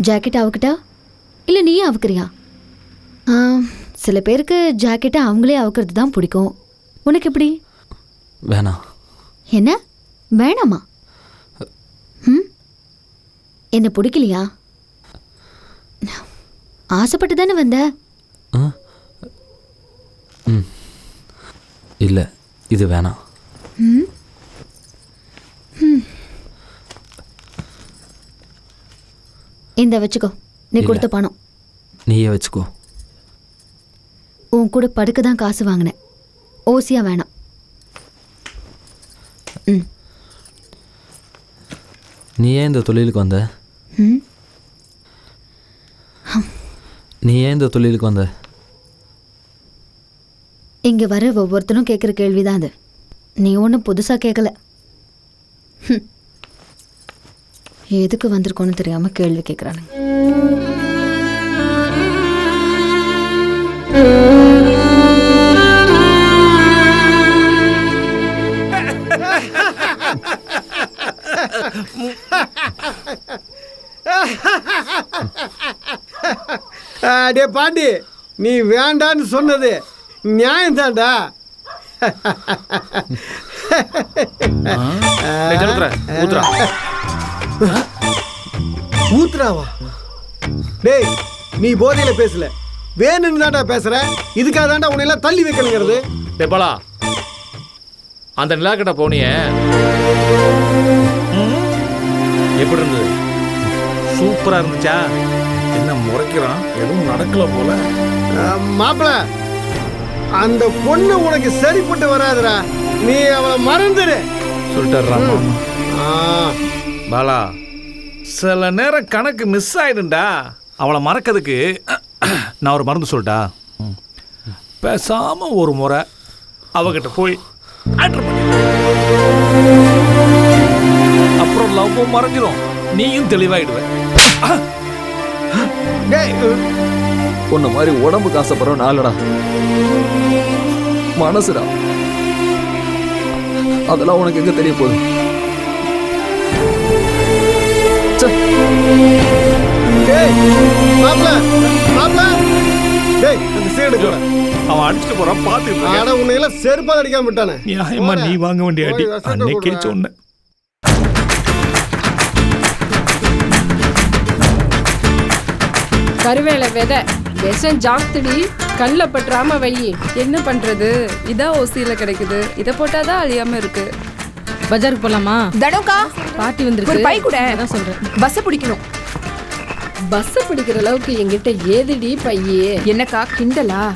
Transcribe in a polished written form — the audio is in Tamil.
ஜாக்கெட் அவுக்கிட்டா இல்லை நீயே அவுக்குறியா? சில பேருக்கு ஜாக்கெட்டை அவங்களே அவுக்கிறது தான் பிடிக்கும். உனக்கு எப்படி? வேணாம். என்ன வேணாமா? என்ன பிடிக்கலையா? ஆசைப்பட்டு தானே வந்த? இல்லை, இது வேணாம். இந்த வச்சுக்கோ, நீ கொடுத்த பணம். நீயே வச்சுக்கோ. உன் கூட படுக்க தான் காசு வாங்கினேன், ஓசியா வேணாம். நீ ஏன் இந்த தொழிலுக்கு வந்த? நீ ஏன் இந்த தொழிலுக்கு வந்த? இங்கே வர ஒவ்வொருத்தரும் கேட்குற கேள்விதான் அது. நீ ஒன்றும் புதுசாக கேட்கல. எதுக்கு வந்திருக்கோன்னு தெரியாமல் கேள்வி கேட்குறானுங்க. டே பாண்டி, நீ வேண்டான்னு சொன்னது நியாயம் தான்டா. ஊத்துறாவா? டேய், நீ போதையில பேசல, வேணும்னு தான்டா பேசுற. இதுக்காக தான்டா உன்னை எல்லாம் தள்ளி வைக்கணுங்கிறது. டேபாலா, அந்த நிலாக்கிட்ட போனிய எப்படி இருந்தது? சூப்பரா இருந்துச்சா? என்ன முறைக்கிறான், எதுவும் நடக்கல போல. மாப்பிள, அந்த பொண்ணு உனக்கு சரிப்பட்டு வராதுடா. நீ அவளை மறந்துடு சொல்லிட்டு பாலா. சில நேரம் கணக்கு மிஸ் ஆயிடும்டா. அவளை மறக்கிறதுக்கு நான் ஒரு மருந்து சொல்லிட்டா. பேசாம ஒரு முறை அவகிட்ட போய் ஆர்டர் பண்ணி, அப்புறம் லவ்வும் மறைஞ்சிடும், நீயும் தெளிவாயிடுவ. உன்ன மாதிரி உடம்புக்கு ஆசைப்படுறோம் நாளடா, மனசுடா. அதெல்லாம் உனக்கு எங்க தெரிய போகுது? அவன் அடிச்சுட்டு போறான், பாத்து உன்னை எல்லாம் செருப்பால் அடிக்காம விட்டானே. நியாயமா நீ வாங்க வேண்டிய அடி அன்னைக்கே சொன்ன. கருவேல விதை விஷம் ஜாஸ்திடி, கண்ணில் பற்றாம வை. என்ன பண்றது? இதான் ஓசியில கிடைக்குது, இதை போட்டாதான் அழியாம இருக்கு. பஜாருக்கு போலாமா? தடோக்கா, பாட்டி வந்திருக்கு. ஒரு பை கூட. அதான் சொல்றேன், பஸ் பிடிக்கணும். பஸ் பிடிக்கிற அளவுக்கு என்கிட்ட ஏதுடி பையே? என்னக்கா கிண்டலா?